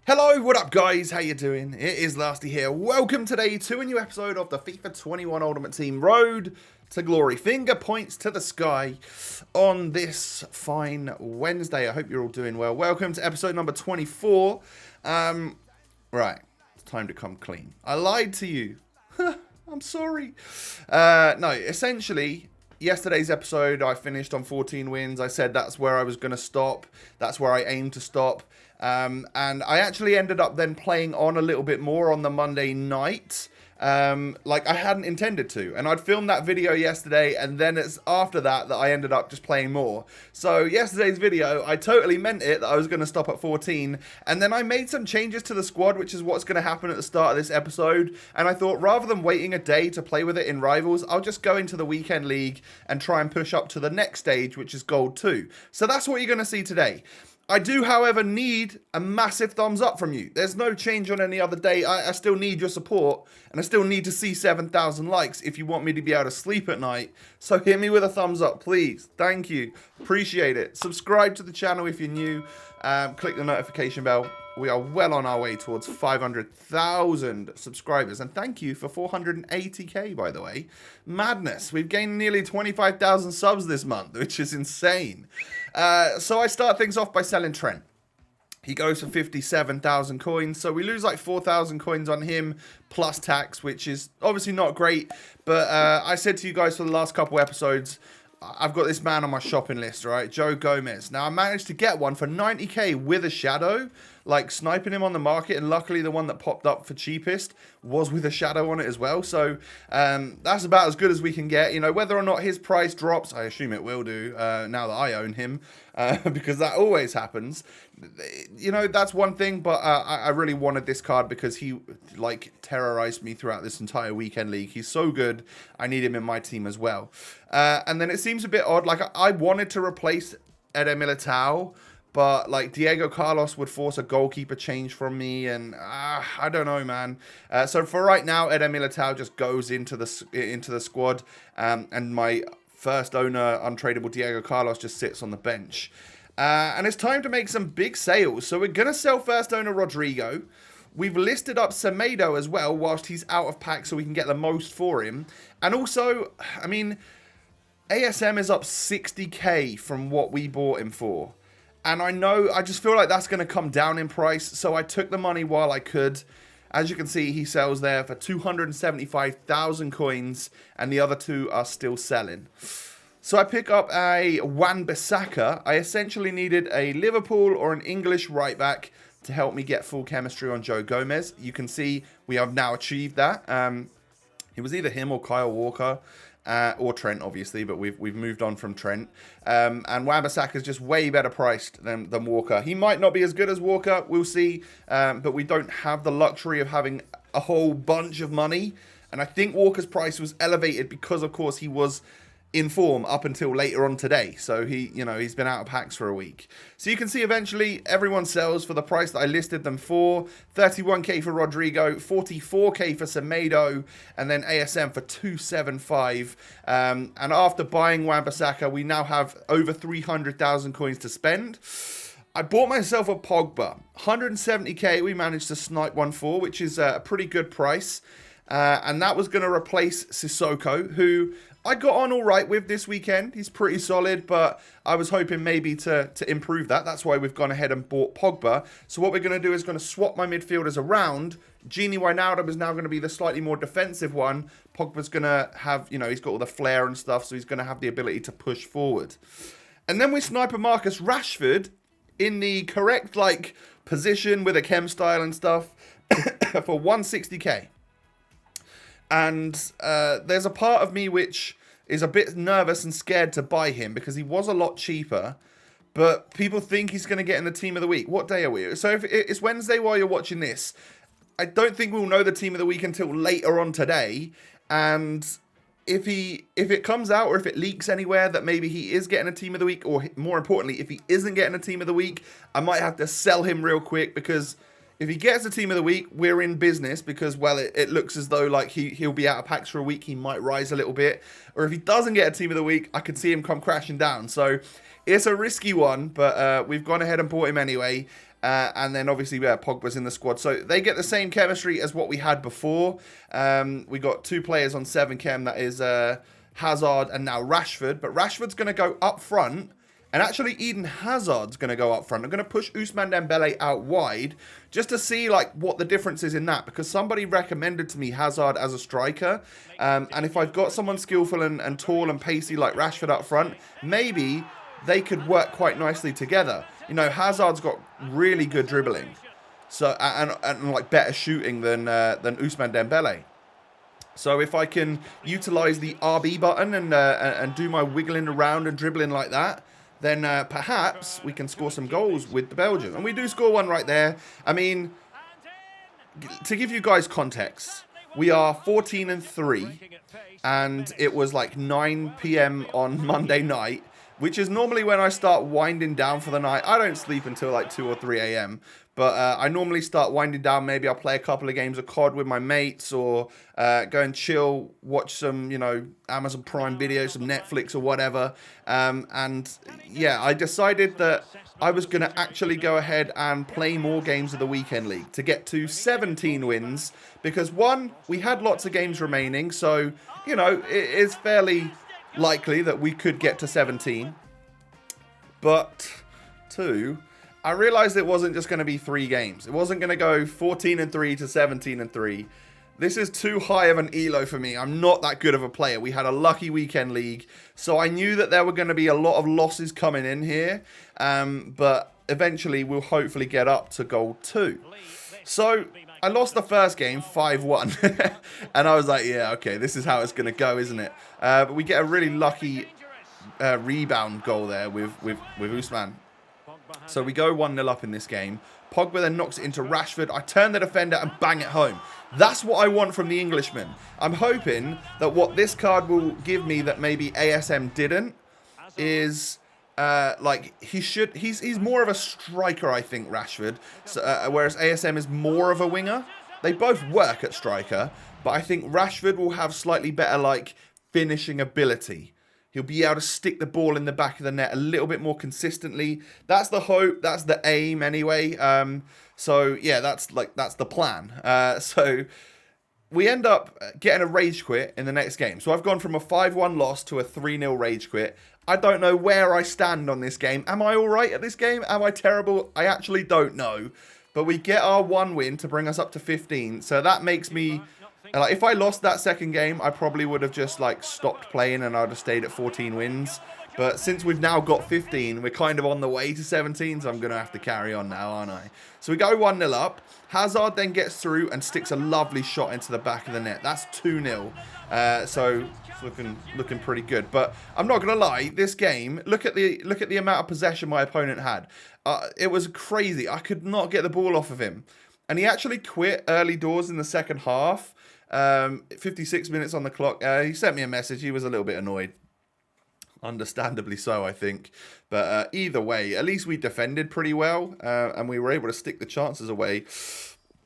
Hello, what up guys, how you doing? It is Lasty here. Welcome today to a new episode of the FIFA 21 Ultimate Team Road to Glory. Finger points to the sky on this fine Wednesday. I hope you're all doing well. Welcome to episode number 24. Right, it's time to come clean. I lied to you. I'm sorry. No, essentially, yesterday's episode, I finished on 14 wins. I said that's where I was going to stop. That's where I aimed to stop. And I actually ended up then playing on a little bit more on the Monday night, like I hadn't intended to. And I'd filmed that video yesterday, and then it's after that I ended up just playing more. So yesterday's video, I totally meant it, that I was going to stop at 14. And then I made some changes to the squad, which is what's going to happen at the start of this episode. And I thought, rather than waiting a day to play with it in Rivals, I'll just go into the Weekend League and try and push up to the next stage, which is Gold 2. So that's what you're going to see today. I do, however, need a massive thumbs up from you. There's no change on any other day. I still need your support, and I still need to see 7,000 likes if you want me to be able to sleep at night. So hit me with a thumbs up, please. Thank you. Appreciate it. Subscribe to the channel if you're new. Click the notification bell. We are well on our way towards 500,000 subscribers. And thank you for 480k, by the way. Madness. We've gained nearly 25,000 subs this month, which is insane. So I start things off by selling Trent. He goes for 57,000 coins. So we lose like 4,000 coins on him plus tax, which is obviously not great. But I said to you guys for the last couple episodes, I've got this man on my shopping list, right? Joe Gomez. Now, I managed to get one for 90k with a shadow, like sniping him on the market. And luckily, the one that popped up for cheapest was with a shadow on it as well. So that's about as good as we can get. You know, whether or not his price drops, I assume it will do now that I own him, because that always happens. You know, that's one thing. But I really wanted this card because he, like, terrorized me throughout this entire Weekend League. He's so good. I need him in my team as well. And then it seems a bit odd. Like, I wanted to replace Eder Militao, but like Diego Carlos would force a goalkeeper change from me, and I don't know, man. So for right now, Eder Militao just goes into the squad, and my first owner, untradeable Diego Carlos, just sits on the bench. And it's time to make some big sales. So we're gonna sell first owner Rodrigo. We've listed up Semedo as well whilst he's out of pack, so we can get the most for him. And also, I mean, ASM is up 60k from what we bought him for. And I just feel like that's going to come down in price. So I took the money while I could. As you can see, he sells there for 275,000 coins. And the other two are still selling. So I pick up a Wan-Bissaka. I essentially needed a Liverpool or an English right back to help me get full chemistry on Joe Gomez. You can see we have now achieved that. It was either him or Kyle Walker. Or Trent, obviously, but we've moved on from Trent. And Wan-Bissaka is just way better priced than Walker. He might not be as good as Walker, we'll see. But we don't have the luxury of having a whole bunch of money. And I think Walker's price was elevated because, of course, he was in form up until later on today. So he's been out of packs for a week. So you can see eventually everyone sells for the price that I listed them for. 31k for Rodrigo, 44k for Semedo, and then ASM for 275. And after buying Wan-Bissaka, we now have over 300,000 coins to spend. I bought myself a Pogba. 170k we managed to snipe one for, which is a pretty good price. And that was going to replace Sissoko, who I got on all right with this weekend. He's pretty solid, but I was hoping maybe to improve that. That's why we've gone ahead and bought Pogba. So what we're going to do is going to swap my midfielders around. Gini Wijnaldum is now going to be the slightly more defensive one. Pogba's going to have, he's got all the flair and stuff, so he's going to have the ability to push forward. And then we snipe a Marcus Rashford in the correct, position with a chem style and stuff for 160k. And there's a part of me which is a bit nervous and scared to buy him because he was a lot cheaper. But people think he's going to get in the team of the week. What day are we? So if it's Wednesday while you're watching this, I don't think we'll know the team of the week until later on today. And if it comes out or if it leaks anywhere that maybe he is getting a team of the week, or more importantly, if he isn't getting a team of the week, I might have to sell him real quick because if he gets a team of the week, we're in business because, well, it looks as though he'll be out of packs for a week. He might rise a little bit. Or if he doesn't get a team of the week, I could see him come crashing down. So it's a risky one, but we've gone ahead and bought him anyway. And then obviously Pogba's in the squad. So they get the same chemistry as what we had before. We got 2 players on 7 chem. That is Hazard and now Rashford. But Rashford's going to go up front. And actually, Eden Hazard's going to go up front. I'm going to push Ousmane Dembele out wide just to see like what the difference is in that. Because somebody recommended to me Hazard as a striker. And if I've got someone skillful and tall and pacey like Rashford up front, maybe they could work quite nicely together. You know, Hazard's got really good dribbling. So and like better shooting than Ousmane Dembele. So if I can utilize the RB button and do my wiggling around and dribbling like that, then perhaps we can score some goals with the Belgium. And we do score one right there. I mean, to give you guys context, we are 14-3, and it was like 9 p.m. on Monday night, which is normally when I start winding down for the night. I don't sleep until like 2 or 3 a.m. But I normally start winding down. Maybe I'll play a couple of games of COD with my mates, or go and chill, watch some, you know, Amazon Prime videos, some Netflix or whatever. And yeah, I decided that I was going to actually go ahead and play more games of the Weekend League to get to 17 wins. Because 1, we had lots of games remaining. So, you know, it is fairly likely that we could get to 17. But 2, I realized it wasn't just going to be 3 games. It wasn't going to go 14-3 to 17-3. This is too high of an elo for me. I'm not that good of a player. We had a lucky Weekend League, so I knew that there were going to be a lot of losses coming in here. But eventually, we'll hopefully get up to goal 2. So I lost the first game 5-1. And I was like, yeah, okay, this is how it's going to go, isn't it? But we get a really lucky rebound goal there with Ousmane. So we go 1-0 up in this game. Pogba then knocks it into Rashford. I turn the defender and bang it home. That's what I want from the Englishman. I'm hoping that what this card will give me that maybe ASM didn't is like he's more of a striker, I think, Rashford. So, whereas ASM is more of a winger. They both work at striker, but I think Rashford will have slightly better like finishing ability. He'll be able to stick the ball in the back of the net a little bit more consistently. That's the hope. That's the aim anyway. So, yeah, that's the plan. So, we end up getting a rage quit in the next game. So, I've gone from a 5-1 loss to a 3-0 rage quit. I don't know where I stand on this game. Am I all right at this game? Am I terrible? I actually don't know. But we get our 1 win to bring us up to 15. So, that makes me... Like, if I lost that second game, I probably would have just like stopped playing and I'd have stayed at 14 wins. But since we've now got 15, we're kind of on the way to 17, so I'm going to have to carry on now, aren't I? So we go 1-0 up. Hazard then gets through and sticks a lovely shot into the back of the net. That's 2-0. So it's looking pretty good. But I'm not going to lie, this game, look at the amount of possession my opponent had. It was crazy. I could not get the ball off of him. And he actually quit early doors in the second half. 56 minutes on the clock. He sent me a message. He was a little bit annoyed. Understandably so, I think. But either way, at least we defended pretty well. And we were able to stick the chances away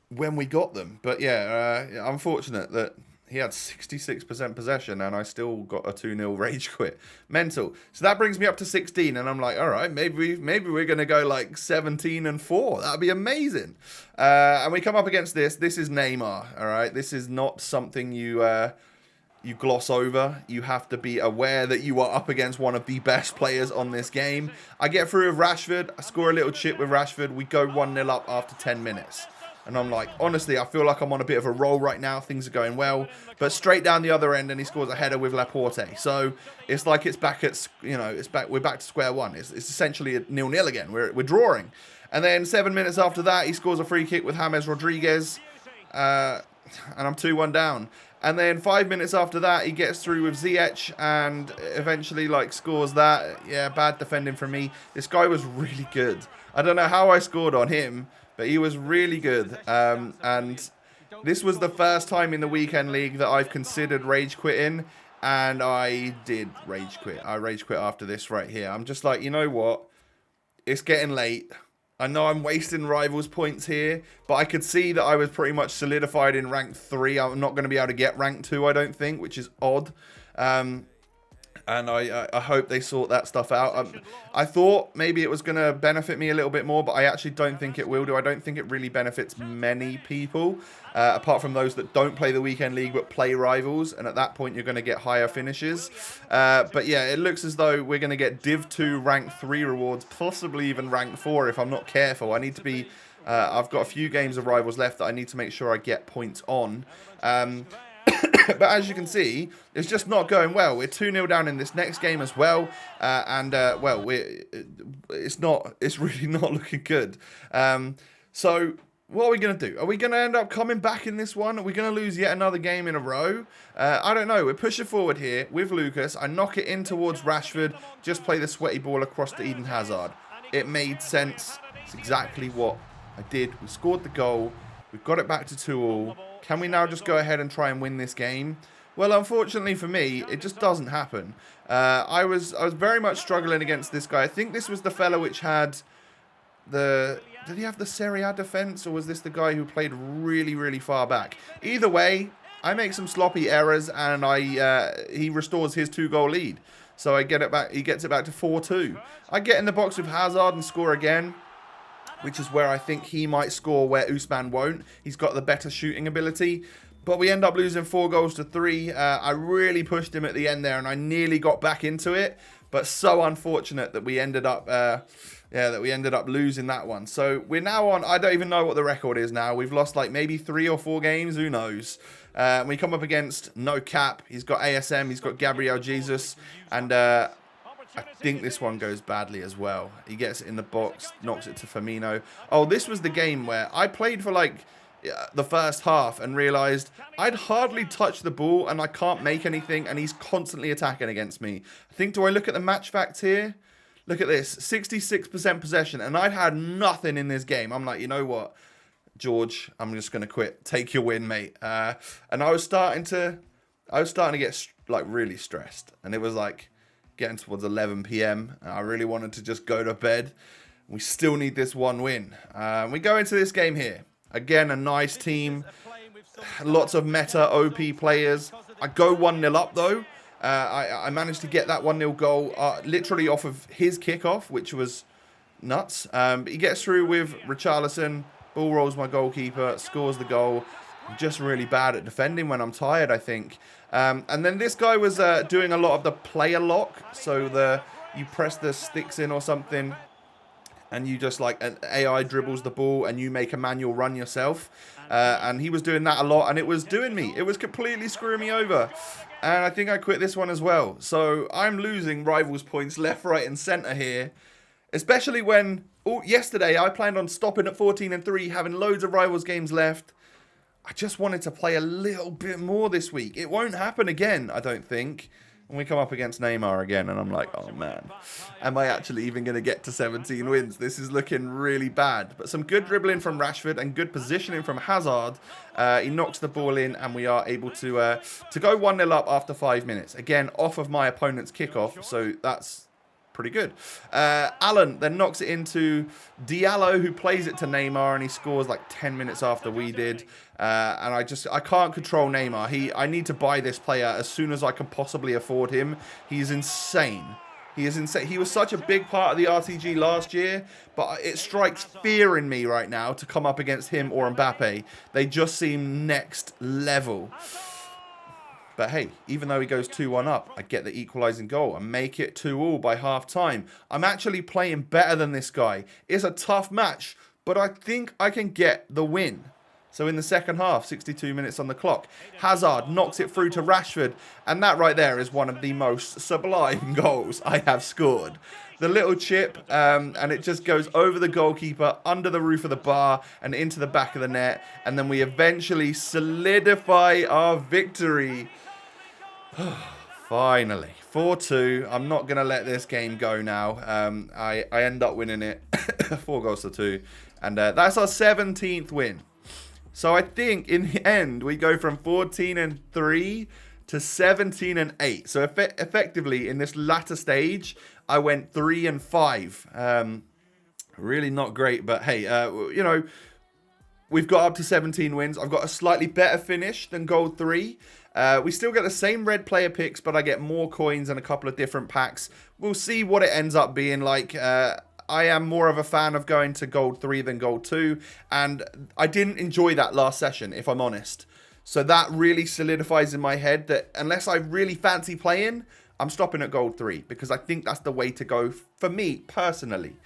when we got them. But yeah, unfortunate that he had 66% possession and I still got a 2-0 rage quit. Mental. So that brings me up to 16 and I'm like, all right, maybe we're going to go like 17-4. That'd be amazing. And we come up against this. This is Neymar, all right? This is not something you gloss over. You have to be aware that you are up against one of the best players on this game. I get through with Rashford. I score a little chip with Rashford. We go 1-0 up after 10 minutes. And I'm like, honestly, I feel like I'm on a bit of a roll right now. Things are going well. But straight down the other end, and he scores a header with Laporte. So it's like it's back at, we're back to square one. It's essentially a 0-0 again. We're drawing. And then 7 minutes after that, he scores a free kick with James Rodriguez. And I'm 2-1 down. And then 5 minutes after that, he gets through with Ziyech and eventually scores that. Yeah, bad defending from me. This guy was really good. I don't know how I scored on him, but he was really good. And this was the first time in the Weekend League that I've considered rage quitting. And I did rage quit. I rage quit after this right here. I'm just like, you know what? It's getting late. I know I'm wasting rivals points here, but I could see that I was pretty much solidified in rank 3. I'm not going to be able to get rank 2, I don't think, which is odd. And And I hope they sort that stuff out. I thought maybe it was going to benefit me a little bit more, but I actually don't think it will do. I don't think it really benefits many people, apart from those that don't play the weekend league but play rivals. And at that point, you're going to get higher finishes. But yeah, it looks as though we're going to get Div 2 rank 3 rewards, possibly even rank 4 if I'm not careful. I need to be... I've got a few games of rivals left that I need to make sure I get points on. But as you can see, it's just not going well. We're 2-0 down in this next game as well. Well, it's really not looking good. So what are we going to do? Are we going to end up coming back in this one? Are we going to lose yet another game in a row? I don't know. We're pushing forward here with Lucas. I knock it in towards Rashford. Just play the sweaty ball across to Eden Hazard. It made sense. It's exactly what I did. We scored the goal. We've got it back to 2-2. Can we now just go ahead and try and win this game? Well, unfortunately for me, it just doesn't happen. I was very much struggling against this guy. I think this was the fella which had the... Did he have the Serie A defense, or was this the guy who played really, really far back? Either way, I make some sloppy errors, and he restores his 2-goal lead. So I get it back. He gets it back to 4-2. I get in the box with Hazard and score again, which is where I think he might score where Usman won't. He's got the better shooting ability. But we end up losing 4-3. I really pushed him at the end there, and I nearly got back into it. But so unfortunate that we ended up losing that one. So we're now on, I don't even know what the record is now. We've lost like maybe 3 or 4 games, who knows. We come up against No Cap. He's got ASM, he's got Gabriel Jesus, and I think this one goes badly as well. He gets it in the box, knocks it to Firmino. Oh, this was the game where I played for like the first half and realised I'd hardly touched the ball and I can't make anything, and he's constantly attacking against me. I think, do I look at the match facts here? Look at this, 66% possession, and I'd had nothing in this game. I'm like, you know what, George, I'm just going to quit. Take your win, mate. And I was starting to get like really stressed, and it was like getting towards 11 p.m. and I really wanted to just go to bed. We still need this one win. We go into this game here. Again, a nice team. Lots of meta OP players. I go 1-0 up though. I managed to get that 1-0 goal literally off of his kickoff, which was nuts. But he gets through with Richarlison. Ball rolls my goalkeeper, scores the goal. I'm just really bad at defending when I'm tired, I think. And then this guy was doing a lot of the player lock. So you press the sticks in or something, and you just like an AI dribbles the ball and you make a manual run yourself. And he was doing that a lot, and it was doing me. It was completely screwing me over. And I think I quit this one as well. So I'm losing rivals points left, right, and centre here. Especially when yesterday I planned on stopping at 14-3, having loads of rivals games left. I just wanted to play a little bit more this week. It won't happen again, I don't think. And we come up against Neymar again, and I'm like, oh man, am I actually even going to get to 17 wins? This is looking really bad. But some good dribbling from Rashford and good positioning from Hazard. He knocks the ball in, and we are able to go 1-0 up after 5 minutes. Again, off of my opponent's kickoff, so that's pretty good. Alan then knocks it into Diallo, who plays it to Neymar, and he scores like 10 minutes after we did. And I can't control Neymar. I need to buy this player as soon as I can possibly afford him. He's insane. He is insane. He was such a big part of the RTG last year, but it strikes fear in me right now to come up against him or Mbappe. They just seem next level. But hey, even though he goes 2-1 up, I get the equalising goal and make it 2-2 by half-time. I'm actually playing better than this guy. It's a tough match, but I think I can get the win. So in the second half, 62 minutes on the clock, Hazard knocks it through to Rashford, and that right there is one of the most sublime goals I have scored. The little chip, and it just goes over the goalkeeper, under the roof of the bar, and into the back of the net, and then we eventually solidify our victory. Finally, 4-2. I'm not going to let this game go now. I end up winning it 4-2, and that's our 17th win. So I think in the end, we go from 14-3 to 17-8. So effectively, in this latter stage, I went 3-5. Really not great, but hey, you know, we've got up to 17 wins. I've got a slightly better finish than Gold 3. We still get the same red player picks, but I get more coins and a couple of different packs. We'll see what it ends up being like. I am more of a fan of going to Gold 3 than Gold 2, and I didn't enjoy that last session, if I'm honest. So that really solidifies in my head that unless I really fancy playing, I'm stopping at Gold 3, because I think that's the way to go for me, personally.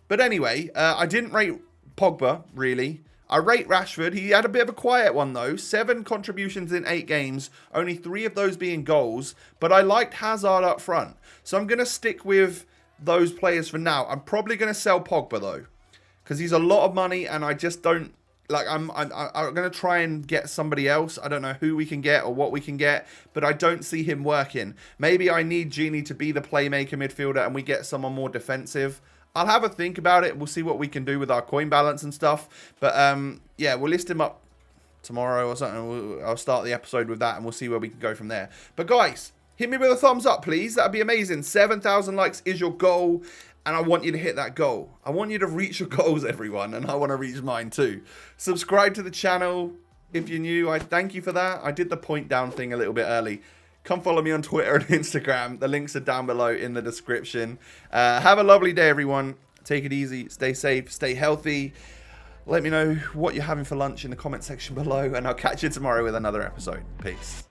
But anyway, I didn't rate Pogba, really. I rate Rashford. He had a bit of a quiet one, though. 7 contributions in 8 games, only 3 of those being goals. But I liked Hazard up front. So I'm going to stick with those players for now. I'm probably going to sell Pogba, though, because he's a lot of money, and I just don't... Like, I'm going to try and get somebody else. I don't know who we can get or what we can get, but I don't see him working. Maybe I need Genie to be the playmaker midfielder and we get someone more defensive. I'll have a think about it. We'll see what we can do with our coin balance and stuff. But, yeah, we'll list him up tomorrow or something. I'll start the episode with that and we'll see where we can go from there. But, guys, hit me with a thumbs up, please. That'd be amazing. 7,000 likes is your goal. And I want you to hit that goal. I want you to reach your goals, everyone. And I want to reach mine too. Subscribe to the channel if you're new. I thank you for that. I did the point down thing a little bit early. Come follow me on Twitter and Instagram. The links are down below in the description. Have a lovely day, everyone. Take it easy. Stay safe. Stay healthy. Let me know what you're having for lunch in the comment section below. And I'll catch you tomorrow with another episode. Peace.